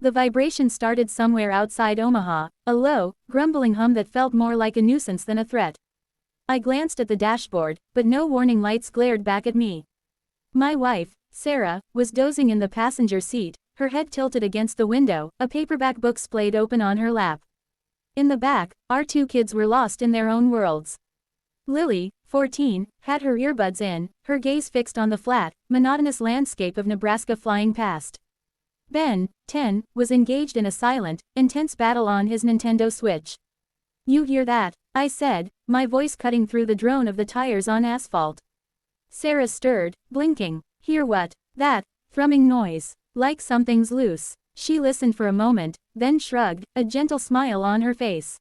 The vibration started somewhere outside Omaha, a low, grumbling hum that felt more like a nuisance than a threat. I glanced at the dashboard, but no warning lights glared back at me. My wife, Sarah, was dozing in the passenger seat, her head tilted against the window, a paperback book splayed open on her lap. In the back, our two kids were lost in their own worlds. Lily, 14, had her earbuds in, her gaze fixed on the flat, monotonous landscape of Nebraska flying past. Ben, 10, was engaged in a silent, intense battle on his Nintendo Switch. "You hear that?" I said, my voice cutting through the drone of the tires on asphalt. Sarah stirred, blinking. "Hear what?" "That thrumming noise. Like something's loose." She listened for a moment, then shrugged, a gentle smile on her face.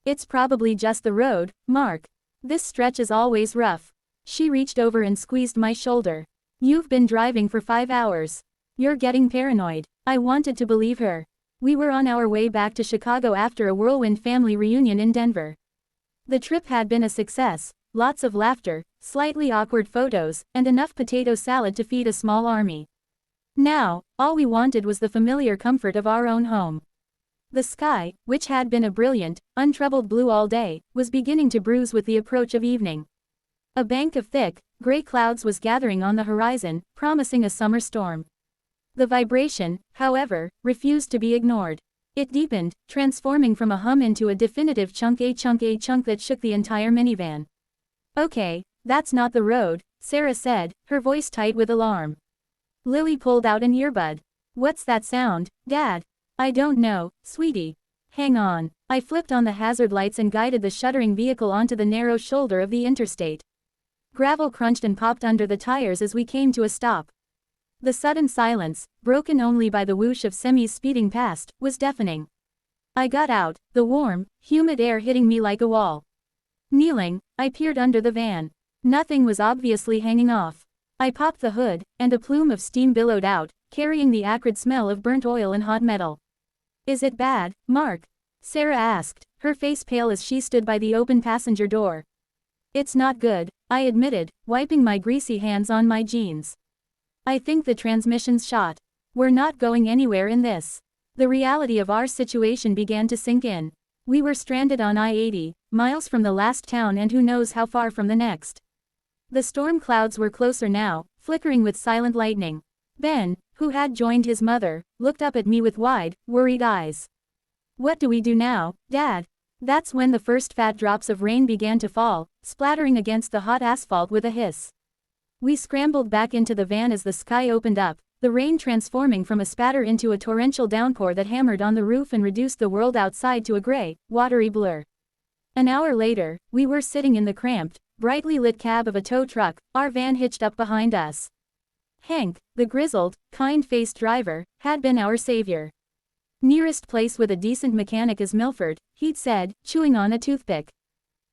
"It's probably just the road, Mark. This stretch is always rough." She reached over and squeezed my shoulder. "You've been driving for 5 hours. You're getting paranoid." I wanted to believe her. We were on our way back to Chicago after a whirlwind family reunion in Denver. The trip had been a success, lots of laughter, slightly awkward photos, and enough potato salad to feed a small army. Now, all we wanted was the familiar comfort of our own home. The sky, which had been a brilliant, untroubled blue all day, was beginning to bruise with the approach of evening. A bank of thick, gray clouds was gathering on the horizon, promising a summer storm. The vibration, however, refused to be ignored. It deepened, transforming from a hum into a definitive chunk that shook the entire minivan. "Okay, that's not the road," Sarah said, her voice tight with alarm. Lily pulled out an earbud. "What's that sound, Dad?" "I don't know, sweetie. Hang on." I flipped on the hazard lights and guided the shuddering vehicle onto the narrow shoulder of the interstate. Gravel crunched and popped under the tires as we came to a stop. The sudden silence, broken only by the whoosh of semis speeding past, was deafening. I got out, the warm, humid air hitting me like a wall. Kneeling, I peered under the van. Nothing was obviously hanging off. I popped the hood, and a plume of steam billowed out, carrying the acrid smell of burnt oil and hot metal. "Is it bad, Mark?" Sarah asked, her face pale as she stood by the open passenger door. "It's not good," I admitted, wiping my greasy hands on my jeans. "I think the transmission's shot. We're not going anywhere in this." The reality of our situation began to sink in. We were stranded on I-80, miles from the last town and who knows how far from the next. The storm clouds were closer now, flickering with silent lightning. Ben, who had joined his mother, looked up at me with wide, worried eyes. "What do we do now, Dad?" That's when the first fat drops of rain began to fall, splattering against the hot asphalt with a hiss. We scrambled back into the van as the sky opened up, the rain transforming from a spatter into a torrential downpour that hammered on the roof and reduced the world outside to a gray, watery blur. An hour later, we were sitting in the cramped, brightly lit cab of a tow truck, our van hitched up behind us. Hank, the grizzled, kind-faced driver, had been our savior. "Nearest place with a decent mechanic is Milford," he'd said, chewing on a toothpick.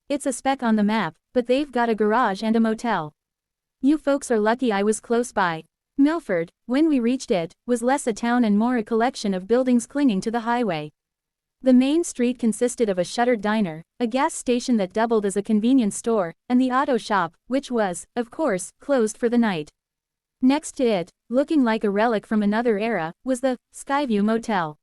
"It's a speck on the map, but they've got a garage and a motel. You folks are lucky I was close by." Milford, when we reached it, was less a town and more a collection of buildings clinging to the highway. The main street consisted of a shuttered diner, a gas station that doubled as a convenience store, and the auto shop, which was, of course, closed for the night. Next to it, looking like a relic from another era, was the Skyview Motel.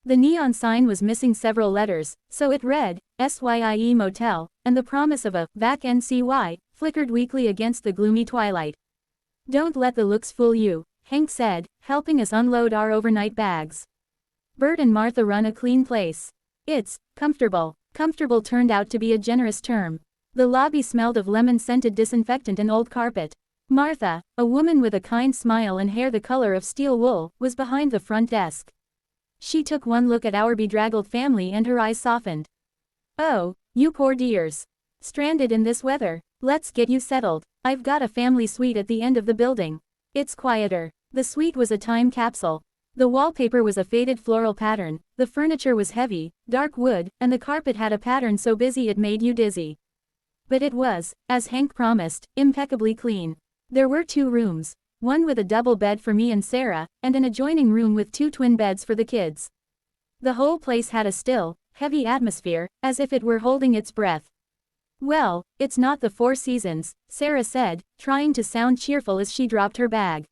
The neon sign was missing several letters, so it read, SYIE Motel, and the promise of a VAC NCY flickered weakly against the gloomy twilight. "Don't let the looks fool you," Hank said, helping us unload our overnight bags. "Bert and Martha run a clean place. It's comfortable." Comfortable turned out to be a generous term. The lobby smelled of lemon-scented disinfectant and old carpet. Martha, a woman with a kind smile and hair the color of steel wool, was behind the front desk. She took one look at our bedraggled family and her eyes softened. "Oh, you poor dears. Stranded in this weather. Let's get you settled. I've got a family suite at the end of the building. It's quieter." The suite was a time capsule. The wallpaper was a faded floral pattern, the furniture was heavy, dark wood, and the carpet had a pattern so busy it made you dizzy. But it was, as Hank promised, impeccably clean. There were 2 rooms, one with a double bed for me and Sarah, and an adjoining room with 2 twin beds for the kids. The whole place had a still, heavy atmosphere, as if it were holding its breath. "Well, it's not the Four Seasons," Sarah said, trying to sound cheerful as she dropped her bag.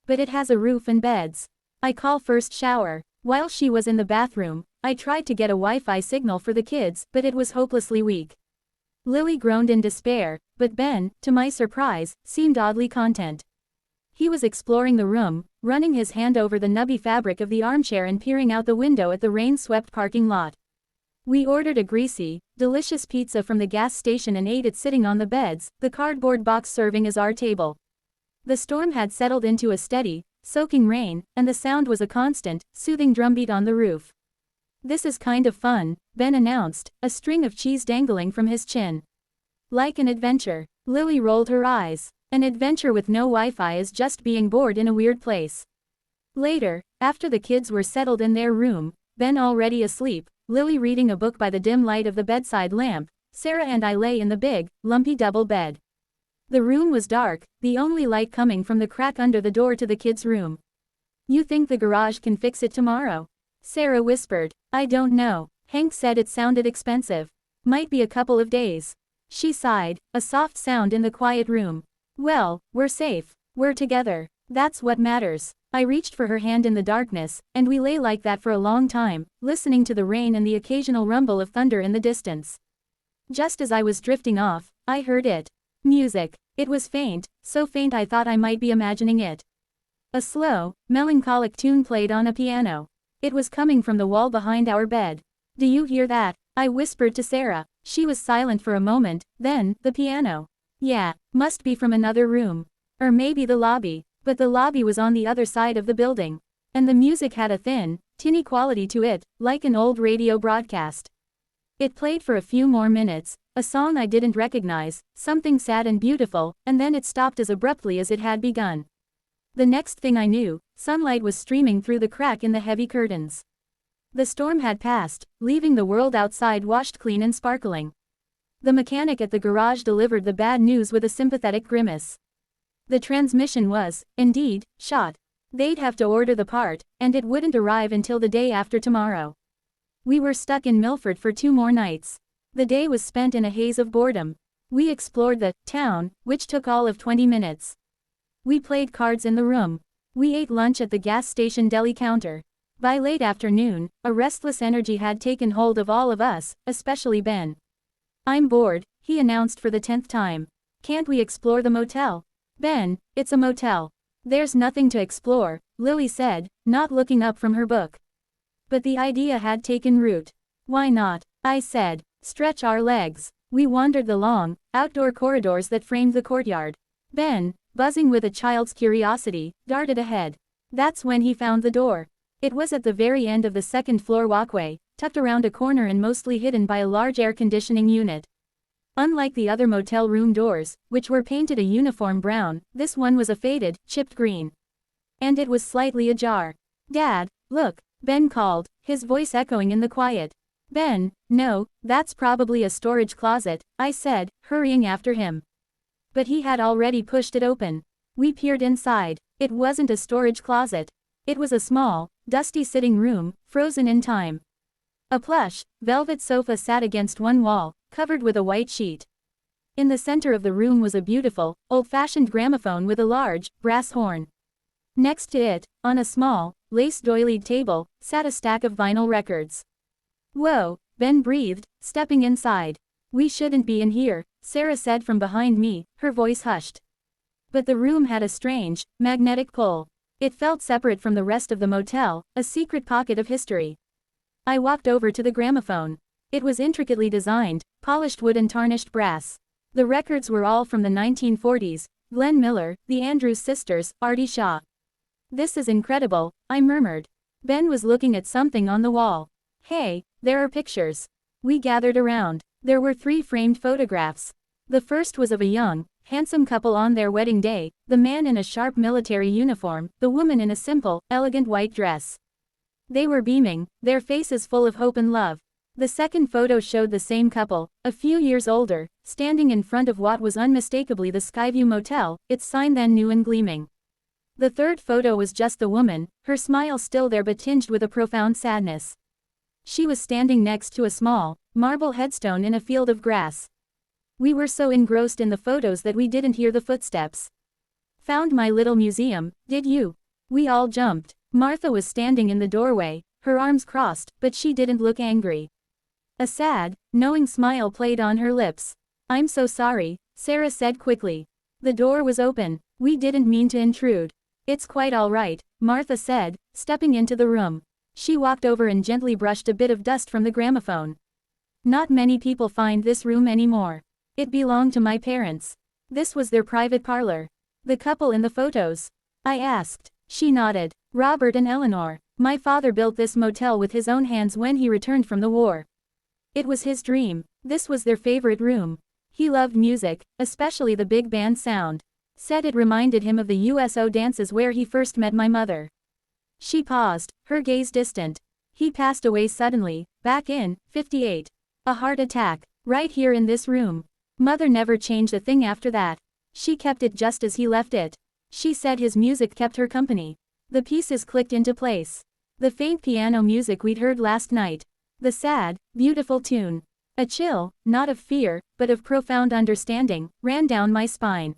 "But it has a roof and beds. I call first shower." While she was in the bathroom, I tried to get a Wi-Fi signal for the kids, but it was hopelessly weak. Lily groaned in despair, but Ben, to my surprise, seemed oddly content. He was exploring the room, running his hand over the nubby fabric of the armchair and peering out the window at the rain-swept parking lot. We ordered a greasy, delicious pizza from the gas station and ate it sitting on the beds, the cardboard box serving as our table. The storm had settled into a steady, soaking rain, and the sound was a constant, soothing drumbeat on the roof. "This is kind of fun," Ben announced, a string of cheese dangling from his chin. "Like an adventure." Lily rolled her eyes. "An adventure with no Wi-Fi is just being bored in a weird place." Later, after the kids were settled in their room, Ben already asleep, Lily reading a book by the dim light of the bedside lamp, Sarah and I lay in the big, lumpy double bed. The room was dark, the only light coming from the crack under the door to the kids' room. "You think the garage can fix it tomorrow?" Sarah whispered. "I don't know." Hank said it sounded expensive. "Might be a couple of days." She sighed, a soft sound in the quiet room. "Well, we're safe. We're together. That's what matters." I reached for her hand in the darkness, and we lay like that for a long time, listening to the rain and the occasional rumble of thunder in the distance. Just as I was drifting off, I heard it. Music. It was faint, so faint I thought I might be imagining it. A slow, melancholic tune played on a piano. It was coming from the wall behind our bed. "Do you hear that?" I whispered to Sarah. She was silent for a moment, then, "The piano." "Yeah, must be from another room. Or maybe the lobby." But the lobby was on the other side of the building. And the music had a thin, tinny quality to it, like an old radio broadcast. It played for a few more minutes, a song I didn't recognize, something sad and beautiful, and then it stopped as abruptly as it had begun. The next thing I knew, sunlight was streaming through the crack in the heavy curtains. The storm had passed, leaving the world outside washed clean and sparkling. The mechanic at the garage delivered the bad news with a sympathetic grimace. The transmission was, indeed, shot. They'd have to order the part, and it wouldn't arrive until the day after tomorrow. We were stuck in Milford for 2 more nights. The day was spent in a haze of boredom. We explored the town, which took all of 20 minutes. We played cards in the room. We ate lunch at the gas station deli counter. By late afternoon, a restless energy had taken hold of all of us, especially Ben. "I'm bored," he announced for the 10th time. "Can't we explore the motel?" "Ben, it's a motel. There's nothing to explore," Lily said, not looking up from her book. But the idea had taken root. "Why not?" I said. "Stretch our legs." We wandered the long, outdoor corridors that framed the courtyard. Ben, buzzing with a child's curiosity, darted ahead. That's when he found the door. It was at the very end of the second-floor walkway, tucked around a corner and mostly hidden by a large air conditioning unit. Unlike the other motel room doors, which were painted a uniform brown, this one was a faded, chipped green. And it was slightly ajar. "Dad, look," Ben called, his voice echoing in the quiet. "Ben, no, that's probably a storage closet," I said, hurrying after him. But he had already pushed it open. We peered inside. It wasn't a storage closet. It was a small, dusty sitting room, frozen in time. A plush, velvet sofa sat against one wall, covered with a white sheet. In the center of the room was a beautiful, old-fashioned gramophone with a large, brass horn. Next to it, on a small, lace-doilied table, sat a stack of vinyl records. "Whoa," Ben breathed, stepping inside. "We shouldn't be in here," Sarah said from behind me, her voice hushed. But the room had a strange, magnetic pull. It felt separate from the rest of the motel, a secret pocket of history. I walked over to the gramophone. It was intricately designed, polished wood and tarnished brass. The records were all from the 1940s, Glenn Miller, the Andrews Sisters, Artie Shaw. "This is incredible," I murmured. Ben was looking at something on the wall. "Hey, there are pictures." We gathered around. There were 3 framed photographs. The first was of a young, handsome couple on their wedding day, the man in a sharp military uniform, the woman in a simple, elegant white dress. They were beaming, their faces full of hope and love. The second photo showed the same couple, a few years older, standing in front of what was unmistakably the Skyview Motel, its sign then new and gleaming. The third photo was just the woman, her smile still there but tinged with a profound sadness. She was standing next to a small, marble headstone in a field of grass. We were so engrossed in the photos that we didn't hear the footsteps. "Found my little museum, did you?" We all jumped. Martha was standing in the doorway, her arms crossed, but she didn't look angry. A sad, knowing smile played on her lips. "I'm so sorry," Sarah said quickly. The door was open. "We didn't mean to intrude." "It's quite all right," Martha said, stepping into the room. She walked over and gently brushed a bit of dust from the gramophone. "Not many people find this room anymore. It belonged to my parents. This was their private parlor." "The couple in the photos?" I asked. She nodded. "Robert and Eleanor. My father built this motel with his own hands when he returned from the war. It was his dream. This was their favorite room. He loved music, especially the big band sound. Said it reminded him of the USO dances where he first met my mother." She paused, her gaze distant. "He passed away suddenly, back in '58. A heart attack, right here in this room. Mother never changed a thing after that. She kept it just as he left it. She said his music kept her company." The pieces clicked into place. The faint piano music we'd heard last night. The sad, beautiful tune. A chill, not of fear, but of profound understanding, ran down my spine.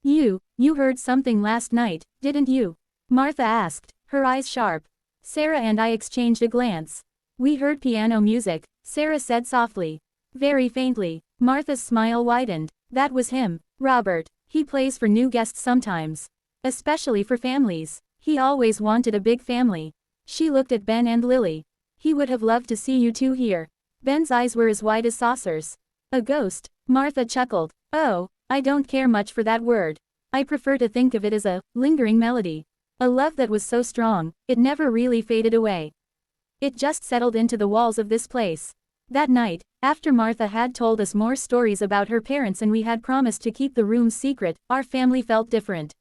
You heard something last night, didn't you?" Martha asked, her eyes sharp. Sarah and I exchanged a glance. "We heard piano music," Sarah said softly. Very faintly. Martha's smile widened. "That was him, Robert. He plays for new guests sometimes. Especially for families. He always wanted a big family." She looked at Ben and Lily. "He would have loved to see you two here." Ben's eyes were as wide as saucers. "A ghost?" Martha chuckled. "Oh, I don't care much for that word. I prefer to think of it as a lingering melody. A love that was so strong, it never really faded away. It just settled into the walls of this place." That night, after Martha had told us more stories about her parents and we had promised to keep the rooms secret, our family felt different.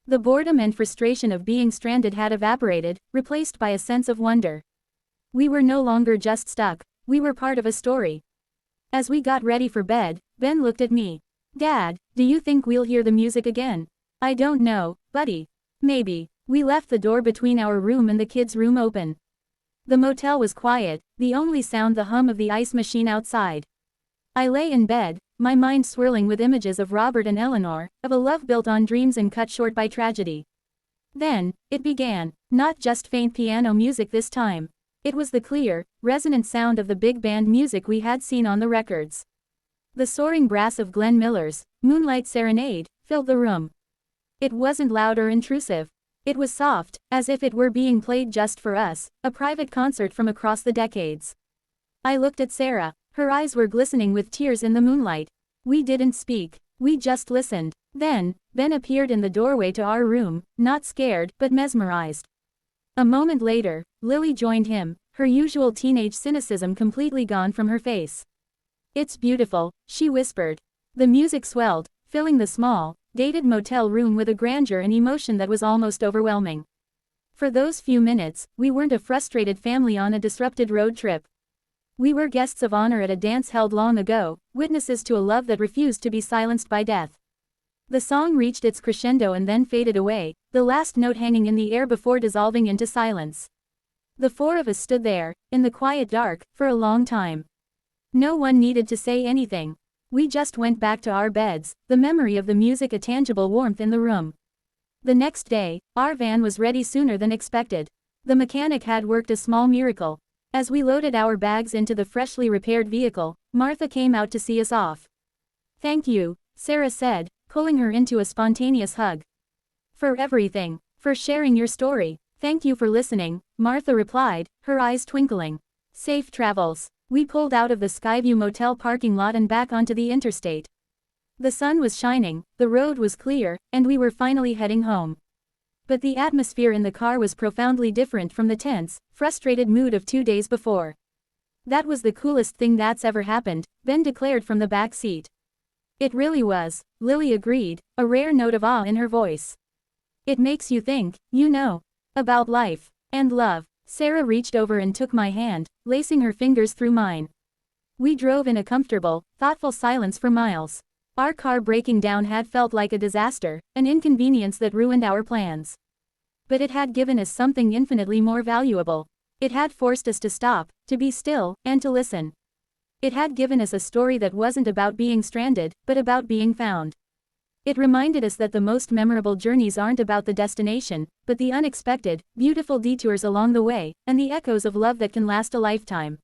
The boredom and frustration of being stranded had evaporated, replaced by a sense of wonder. We were no longer just stuck, we were part of a story. As we got ready for bed, Ben looked at me. "Dad, do you think we'll hear the music again?" "I don't know, buddy. Maybe." We left the door between our room and the kids' room open. The motel was quiet, the only sound the hum of the ice machine outside. I lay in bed, my mind swirling with images of Robert and Eleanor, of a love built on dreams and cut short by tragedy. Then, it began, not just faint piano music this time. It was the clear, resonant sound of the big band music we had seen on the records. The soaring brass of Glenn Miller's Moonlight Serenade filled the room. It wasn't loud or intrusive. It was soft, as if it were being played just for us, a private concert from across the decades. I looked at Sarah. Her eyes were glistening with tears in the moonlight. We didn't speak. We just listened. Then, Ben appeared in the doorway to our room, not scared, but mesmerized. A moment later, Lily joined him, her usual teenage cynicism completely gone from her face. "It's beautiful," she whispered. The music swelled, filling the small, dated motel room with a grandeur and emotion that was almost overwhelming. For those few minutes, we weren't a frustrated family on a disrupted road trip. We were guests of honor at a dance held long ago, witnesses to a love that refused to be silenced by death. The song reached its crescendo and then faded away, the last note hanging in the air before dissolving into silence. The four of us stood there, in the quiet dark, for a long time. No one needed to say anything. We just went back to our beds, the memory of the music a tangible warmth in the room. The next day, our van was ready sooner than expected. The mechanic had worked a small miracle. As we loaded our bags into the freshly repaired vehicle, Martha came out to see us off. "Thank you," Sarah said, pulling her into a spontaneous hug. "For everything. For sharing your story. Thank you for listening," Martha replied, her eyes twinkling. "Safe travels." We pulled out of the Skyview Motel parking lot and back onto the interstate. The sun was shining, the road was clear, and we were finally heading home. But the atmosphere in the car was profoundly different from the tense, frustrated mood of 2 days before. "That was the coolest thing that's ever happened," Ben declared from the back seat. "It really was," Lily agreed, a rare note of awe in her voice. "It makes you think, you know, about life and love." Sarah reached over and took my hand, lacing her fingers through mine. We drove in a comfortable, thoughtful silence for miles. Our car breaking down had felt like a disaster, an inconvenience that ruined our plans. But it had given us something infinitely more valuable. It had forced us to stop, to be still, and to listen. It had given us a story that wasn't about being stranded, but about being found. It reminded us that the most memorable journeys aren't about the destination, but the unexpected, beautiful detours along the way, and the echoes of love that can last a lifetime.